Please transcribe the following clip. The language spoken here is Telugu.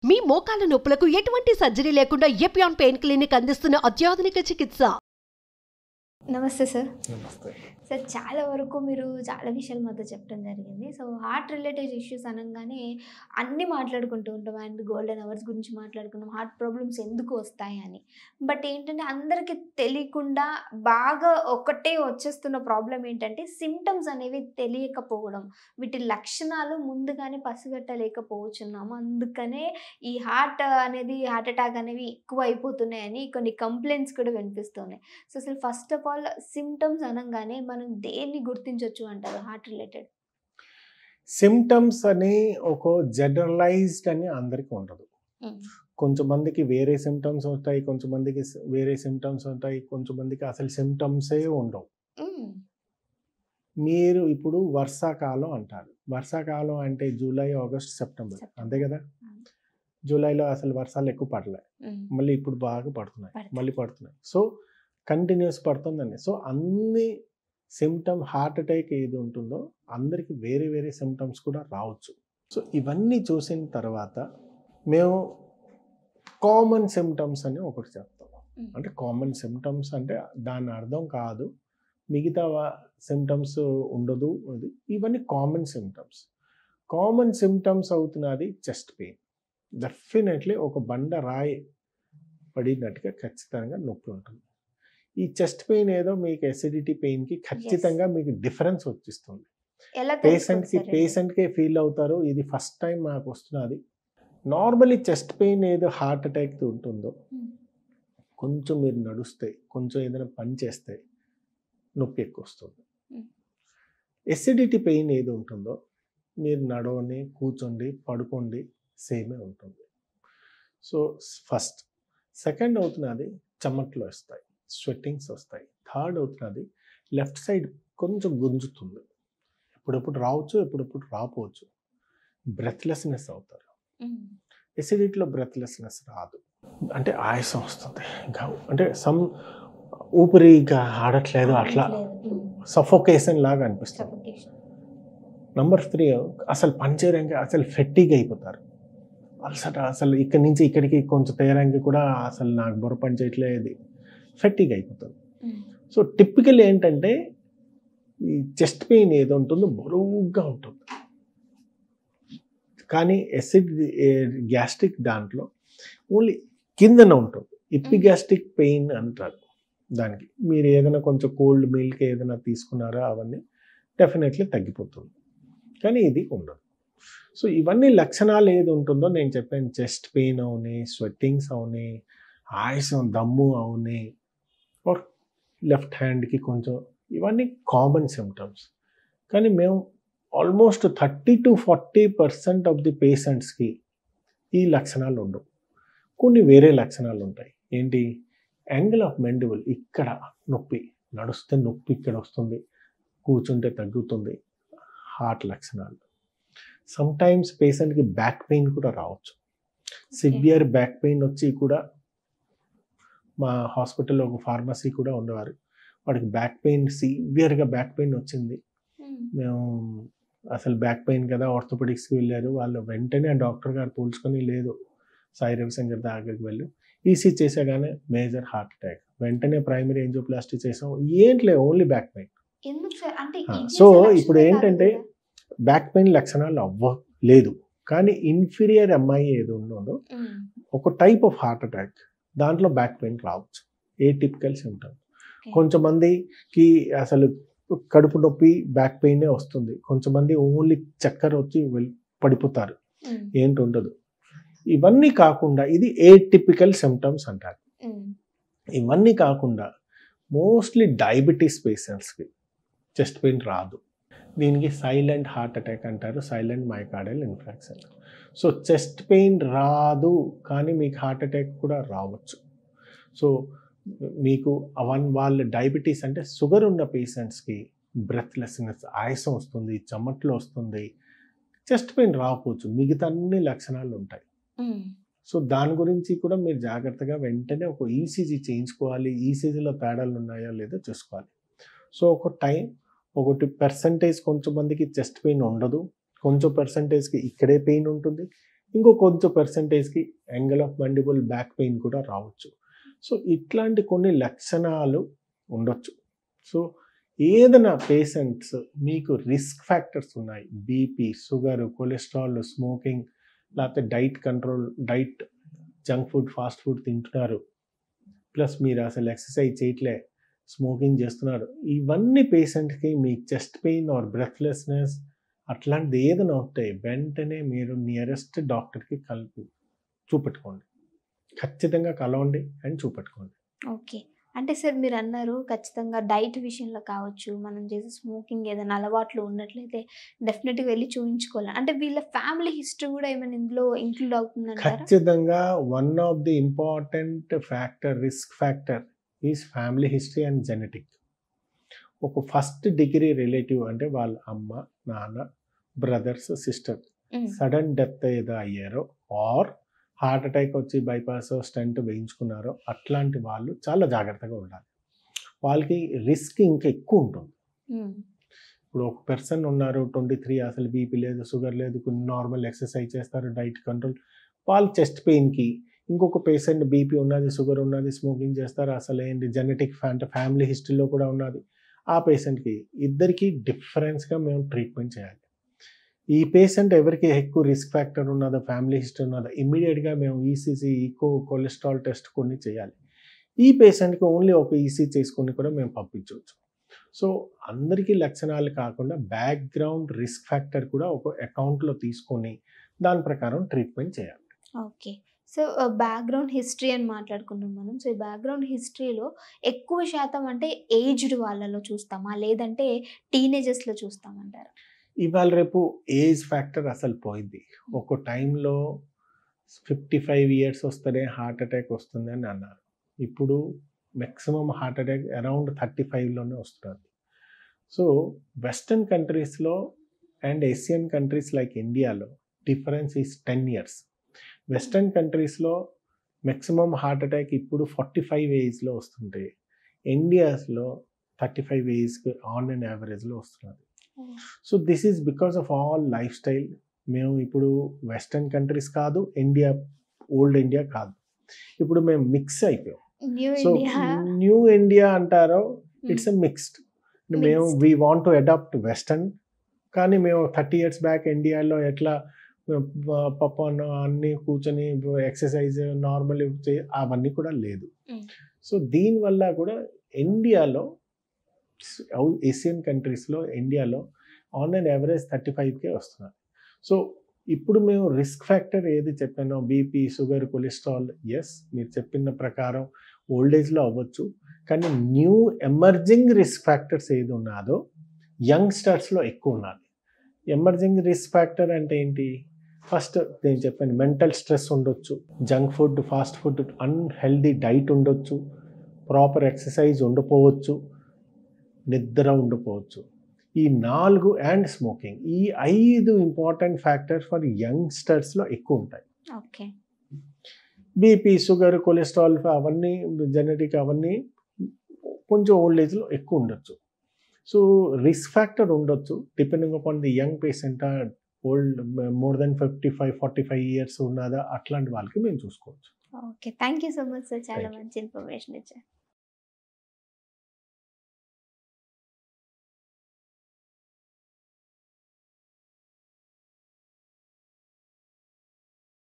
మీ మోకాల నొప్పులకు ఎటువంటి సర్జరీ లేకుండా ఎపియాన్ పెయిన్ క్లినిక్ అందిస్తున్న అత్యాధునిక చికిత్స. నమస్తే సార్. నమస్తే. సార్, చాలా వరకు మీరు చాలా విషయాలు మాతో చెప్పడం జరిగింది. సో హార్ట్ రిలేటెడ్ ఇష్యూస్ అనగానే అన్నీ మాట్లాడుకుంటూ ఉంటాం. అండ్ గోల్డెన్ అవర్స్ గురించి మాట్లాడుకున్నాం, హార్ట్ ప్రాబ్లమ్స్ ఎందుకు వస్తాయి అని. బట్ ఏంటంటే అందరికీ తెలియకుండా బాగా ఒకటే వచ్చేస్తున్న ప్రాబ్లం ఏంటంటే సిమ్టమ్స్ అనేవి తెలియకపోవడం, వీటి లక్షణాలు ముందుగానే పసిగట్టలేకపోతున్నాము. అందుకనే ఈ హార్ట్ అటాక్ అనేవి ఎక్కువ అయిపోతున్నాయని కొన్ని కంప్లైంట్స్ కూడా వినిపిస్తున్నాయి. సో అసలు ఫస్ట్ ఆఫ్ ఆల్ సిమ్టమ్స్ అనగానే మనం దేన్ని గుర్తించవచ్చు అంటారు హార్ట్ రిలేటెడ్? సిమ్టమ్స్ అని ఒక జనరలైజ్డ్ అని అందరికీ ఉండదు. కొంతమందికి వేరే సిమ్టమ్స్ ఉంటాయి, కొంతమందికి వేరే సిమ్టమ్స్ ఉంటాయి, కొంతమందికి అసలు సిమ్టమ్సే ఉండవు. మీరు ఇప్పుడు వర్షాకాలం అంటారు. వర్షాకాలం అంటే జూలై, ఆగస్ట్, సెప్టెంబర్, అంతే కదా. జూలైలో అసలు వర్షాలు ఎక్కువ పడలే, మళ్ళీ ఇప్పుడు బాగా పడుతున్నాయి, మళ్ళీ పడుతున్నాయి. సో కంటిన్యూస్ పడుతుందండి. సో అన్ని సిమ్టమ్ హార్ట్ అటాక్ ఏది ఉంటుందో అందరికి వేరే వేరే సిమ్టమ్స్ కూడా రావచ్చు. సో ఇవన్నీ చూసిన తర్వాత మేము కామన్ సిమ్టమ్స్ అని ఒకటి చెప్తాం. అంటే కామన్ సిమ్టమ్స్ అంటే దాని అర్థం కాదు మిగతా సిమ్టమ్స్ ఉండదు, అది ఇవన్నీ కామన్ సిమ్టమ్స్. కామన్ సిమ్టమ్స్ అవుతున్నది చెస్ట్ పెయిన్. డెఫినెట్లీ ఒక బండ రాయి పడినట్టుగా ఖచ్చితంగా నొప్పి ఉంటుంది. ఈ చెస్ట్ పెయిన్ ఏదో మీకు ఎసిడిటీ పెయిన్కి ఖచ్చితంగా మీకు డిఫరెన్స్ వచ్చిస్తుంది. పేషెంట్కే ఫీల్ అవుతారు, ఇది ఫస్ట్ టైం మాకు వస్తున్నది. నార్మలీ చెస్ట్ పెయిన్ ఏదో హార్ట్ అటాక్ ఉంటుందో కొంచెం మీరు నడుస్తే, కొంచెం ఏదైనా పని చేస్తే నొప్పి ఎక్కువ వస్తుంది. ఎసిడిటీ పెయిన్ ఏది ఉంటుందో మీరు నడవని, కూర్చోండి, పడుకోండి, సేమే ఉంటుంది. So first. సెకండ్ అవుతున్నది చెమట్లు వస్తాయి, స్వెట్టింగ్స్ వస్తాయి. థర్డ్ అవుతున్నది లెఫ్ట్ సైడ్ కొంచెం గుంజుతుంది, ఎప్పుడప్పుడు రావచ్చు, ఎప్పుడప్పుడు రాపోవచ్చు. బ్రెత్లెస్నెస్ అవుతారు. ఎసిడిటీలో బ్రెత్లెస్నెస్ రాదు, అంటే ఆయాసం వస్తుంది, అంటే ఊపిరి ఇంకా ఆడట్లేదు, అట్లా సఫోకేషన్ లాగా అనిపిస్తుంది. నంబర్ 3 అసలు పనిచేయడానికి అసలు ఫెట్టిగ్ అయిపోతారు. అసలు ఇక్కడి నుంచి ఇక్కడికి కొంచెం తేయడానికి కూడా అసలు నాకు బుర్ర పని చేయట్లేదు, ఫెట్టిగ్ అయిపోతుంది. సో టిపికల్ ఏంటంటే ఈ చెస్ట్ పెయిన్ ఏదో ఉంటుందో బరువుగా ఉంటుంది. కానీ గ్యాస్ట్రిక్ దాంట్లో ఓన్లీ కిందన ఉంటుంది. ఎపిగ్యాస్ట్రిక్ పెయిన్ అంటారు దానికి. మీరు ఏదైనా కొంచెం కోల్డ్ మిల్క్ ఏదైనా తీసుకున్నారో అవన్నీ డెఫినెట్లీ తగ్గిపోతుంది, కానీ ఇది ఉండదు. సో ఇవన్నీ లక్షణాలు ఏది ఉంటుందో నేను చెప్పాను. చెస్ట్ పెయిన్ అవుని, స్వెట్టింగ్స్ అవుని, ఆయాసం, దమ్ము అవుని, ఆర్ లెఫ్ట్ హ్యాండ్కి కొంచెం, ఇవన్నీ కామన్ సిమ్టమ్స్. కానీ మేము ఆల్మోస్ట్ 30 to 40% ఆఫ్ ది పేషెంట్స్కి ఈ లక్షణాలు ఉండవు. కొన్ని వేరే లక్షణాలు ఉంటాయి. ఏంటి? యాంగిల్ ఆఫ్ మెండిబుల్, ఇక్కడ నొప్పి, నడుస్తే నొప్పి ఇక్కడ వస్తుంది, కూర్చుంటే తగ్గుతుంది, హార్ట్ లక్షణాలు. సమ్టైమ్స్ పేషెంట్కి బ్యాక్ పెయిన్ కూడా రావచ్చు. సివియర్ బ్యాక్ పెయిన్ వచ్చి కూడా మా హాస్పిటల్లో ఒక ఫార్మసీ కూడా ఉండేవారు. వాడికి బ్యాక్ పెయిన్, సివియర్గా బ్యాక్ పెయిన్ వచ్చింది. మేము అసలు బ్యాక్ పెయిన్ కదా ఆర్థోపెడిక్స్కి వెళ్ళారు. వాళ్ళు వెంటనే డాక్టర్ గారు పోల్చుకొని, లేదు సాయి రవిశంకర్ దగ్గరికి వెళ్ళి ఈసీ చేసాగానే మేజర్ హార్ట్ అటాక్, వెంటనే ప్రైమరీ యాంజియోప్లాస్టీ చేసాం. ఏంట్లే ఓన్లీ బ్యాక్ పెయిన్. సో ఇప్పుడు ఏంటంటే బ్యాక్ పెయిన్ లక్షణాలు అవ్వలేదు, కానీ ఇన్ఫీరియర్ ఎంఐ ఏది ఉన్నదో ఒక టైప్ ఆఫ్ హార్ట్ అటాక్, దాంట్లో బ్యాక్ పెయిన్ రావచ్చు. Atypical symptom. కొంతమందికి అసలు కడుపు నొప్పి, బ్యాక్ పెయినే వస్తుంది. కొంతమంది ఓన్లీ చక్కర వచ్చి పడిపోతారు, ఏంటి ఉండదు. ఇవన్నీ కాకుండా ఇది ఏటిపికల్ సిమ్టమ్స్ అంటారు. ఇవన్నీ కాకుండా మోస్ట్లీ డయాబెటీస్ పేషెంట్స్కి చెస్ట్ పెయిన్ రాదు. దీనికి సైలెంట్ హార్ట్ అటాక్ అంటారు, silent myocardial infarction. So chest pain రాదు, కానీ మీకు హార్ట్ అటాక్ కూడా రావచ్చు. సో మీకు వాళ్ళ డయాబెటీస్ అంటే షుగర్ ఉన్న పేషెంట్స్కి బ్రెత్లెస్నెస్, ఆయాసం వస్తుంది, చెమట్లు వస్తుంది, చెస్ట్ పెయిన్ రాకపోవచ్చు, మిగతా అన్ని లక్షణాలు ఉంటాయి. సో దాని గురించి కూడా మీరు జాగ్రత్తగా వెంటనే ఒక ఈసీజీ చేయించుకోవాలి. ఈసీజీలో తేడాలు ఉన్నాయో లేదో చూసుకోవాలి. సో ఒకటి పర్సంటేజ్ కొంచెం మందికి చెస్ట్ పెయిన్ ఉండదు, కొంచెం పర్సంటేజ్కి ఇక్కడే పెయిన్ ఉంటుంది, ఇంకో కొంచెం పర్సంటేజ్కి యాంగిల్ ఆఫ్ మండిబుల్ బ్యాక్ పెయిన్ కూడా రావచ్చు. సో ఇట్లాంటి కొన్ని లక్షణాలు ఉండొచ్చు. సో ఏదైనా పేషెంట్స్ మీకు రిస్క్ ఫ్యాక్టర్స్ ఉన్నాయి, బీపీ, షుగర్, కొలెస్ట్రాల్, స్మోకింగ్, లేకపోతే diet control, diet junk food, fast food తింటున్నారు, ప్లస్ మీరు అసలు ఎక్సర్సైజ్ చేయట్లే, స్మోకింగ్ చేస్తున్నారు, ఇవన్నీ పేషెంట్కి మీ చెస్ట్ పెయిన్ ఆర్ బ్రెత్లెస్నెస్ అట్లాంటిది ఏదైనా ఉంటాయి, వెంటనే మీరు నియరెస్ట్ డాక్టర్కి చూపెట్టుకోండి. ఖచ్చితంగా కలవండి అండ్ చూపెట్టుకోండి. ఓకే. అంటే సార్ మీరు అన్నారు ఖచ్చితంగా డైట్ విషయంలో కావచ్చు, మనం చేసే స్మోకింగ్ ఏదైనా అలవాట్లు ఉన్నట్లయితే డెఫినెట్గా వెళ్ళి చూపించుకోవాలి. అంటే వీళ్ళ ఫ్యామిలీ హిస్టరీ కూడా ఏమైనా ఇందులో ఇంక్లూడ్ అవుతుందంటారా? ఖచ్చితంగా one of the important factor, risk factor is family history and genetic. ఒక ఫస్ట్ డిగ్రీ రిలేటివ్ అంటే వాళ్ళ అమ్మ, నాన్న, బ్రదర్స్, సిస్టర్ సడన్ డెత్ ఏదో అయ్యారో ఆర్ హార్ట్ అటాక్ వచ్చి బైపాస్ స్టంట్ వేయించుకున్నారో అట్లాంటి వాళ్ళు చాలా జాగ్రత్తగా ఉండాలి. వాళ్ళకి రిస్క్ ఇంకా ఎక్కువ ఉంటుంది. ఇప్పుడు ఒక పర్సన్ ఉన్నారు 23, అసలు బీపీ లేదు, షుగర్ లేదు, కొన్ని నార్మల్ ఎక్సర్సైజ్ చేస్తారు, డైట్ కంట్రోల్, వాళ్ళు చెస్ట్ పెయిన్కి. ఇంకొక పేషెంట్ బీపీ ఉన్నది, షుగర్ ఉన్నది, స్మోకింగ్ చేస్తారు, అసలు ఏంటి జెనెటిక్ అంటే ఫ్యామిలీ హిస్టరీలో కూడా ఉన్నది, ఆ పేషెంట్కి ఇద్దరికి డిఫరెన్స్గా మేము ట్రీట్మెంట్ చేయాలి. ఈ పేషెంట్ ఎవరికి ఎక్కువ రిస్క్ ఫ్యాక్టర్ ఉన్నదో, ఫ్యామిలీ హిస్టరీ ఉన్నదో, ఇమ్మీడియట్గా మేము ఈసీజీ, ఈకో, కొలెస్ట్రాల్ టెస్ట్ కొన్ని చేయాలి. ఈ పేషెంట్కి ఓన్లీ ఒక ఈసీజీ చేసుకొని కూడా మేము పంపించవచ్చు. సో అందరికీ లక్షణాలు కాకుండా బ్యాక్గ్రౌండ్ రిస్క్ ఫ్యాక్టర్ కూడా ఒక అకౌంట్లో తీసుకొని దాని ప్రకారం ట్రీట్మెంట్ చేయాలి. ఓకే. సో బ్యాక్గ్రౌండ్ హిస్టరీ అని మాట్లాడుకున్నాం మనం. సో ఈ బ్యాక్గ్రౌండ్ హిస్టరీలో ఎక్కువ శాతం అంటే ఏజ్డ్ వాళ్ళలో చూస్తామా, లేదంటే టీనేజర్స్లో చూస్తామంటారా? ఇవాళ రేపు ఏజ్ ఫ్యాక్టర్ అసలు పోయింది. ఒక టైంలో 55 ఇయర్స్ వస్తేనే హార్ట్ అటాక్ వస్తుంది అని అన్నారు. ఇప్పుడు మ్యాక్సిమం హార్ట్ అటాక్ అరౌండ్ 35లోనే వస్తుంది. సో వెస్టర్న్ కంట్రీస్లో అండ్ ఏషియన్ కంట్రీస్ లైక్ ఇండియాలో డిఫరెన్స్ ఈజ్ 10 ఇయర్స్. వెస్టర్న్ కంట్రీస్లో మ్యాక్సిమం హార్ట్ అటాక్ ఇప్పుడు 45 ఏజ్లో వస్తుంటే, ఇండియాస్లో 35 ఏజ్కి ఆన్ అండ్ యావరేజ్లో వస్తున్నది. So this is because of all lifestyle. మేము ఇప్పుడు వెస్టర్న్ కంట్రీస్ కాదు, ఇండియా, ఓల్డ్ ఇండియా కాదు, ఇప్పుడు మేము మిక్స్ అయిపోయాం. సో న్యూ ఇండియా అంటారో ఇట్స్ ఎ మిక్స్డ్. మేము we want to adapt western, కానీ మేము 30 ఇయర్స్ బ్యాక్ ఇండియాలో ఎట్లా పప్పు అన్నీ కూర్చొని ఎక్సర్సైజ్ నార్మల్ అవన్నీ కూడా లేదు. సో దీనివల్ల కూడా ఇండియాలో, ఏషియన్ కంట్రీస్లో, ఇండియాలో ఆన్ అండ్ యావరేజ్ 35కే వస్తున్నారు. సో ఇప్పుడు మేము రిస్క్ ఫ్యాక్టర్ ఏది చెప్పానో, బీపీ, షుగర్, కొలెస్ట్రాల్, ఎస్ మీరు చెప్పిన ప్రకారం ఓల్డ్ ఏజ్లో అవ్వచ్చు, కానీ న్యూ ఎమర్జింగ్ రిస్క్ ఫ్యాక్టర్స్ ఏది ఉన్నదో యంగ్స్టర్స్లో ఎక్కువ ఉన్నది. ఎమర్జింగ్ రిస్క్ ఫ్యాక్టర్ అంటే ఏంటి? ఫస్ట్ నేను చెప్పాను, మెంటల్ స్ట్రెస్ ఉండొచ్చు, junk food, fast food, unhealthy diet ఉండొచ్చు, ప్రాపర్ ఎక్సర్సైజ్ ఉండకపోవచ్చు, నిద్ర ఉండకపోవచ్చు. ఈ 4 అండ్ స్మోకింగ్, ఈ 5 ఇంపార్టెంట్ ఫ్యాక్టర్స్ ఫర్ యంగ్స్టర్స్లో ఎక్కువ ఉంటాయి. ఓకే. బీపీ, షుగర్, కొలెస్ట్రాల్ అవన్నీ జెనెటిక్ అవన్నీ కొంచెం ఓల్డ్ ఏజ్లో ఎక్కువ ఉండొచ్చు. సో రిస్క్ ఫ్యాక్టర్ ఉండొచ్చు depending upon the young patient, old more than 45 years ఉన్నదా, అట్లాంటి వాళ్ళకి మేము చూసుకోవచ్చు. Okay. Thank you so much sir, చాలా మంచి ఇన్ఫర్మేషన్ ఇచ్చారు.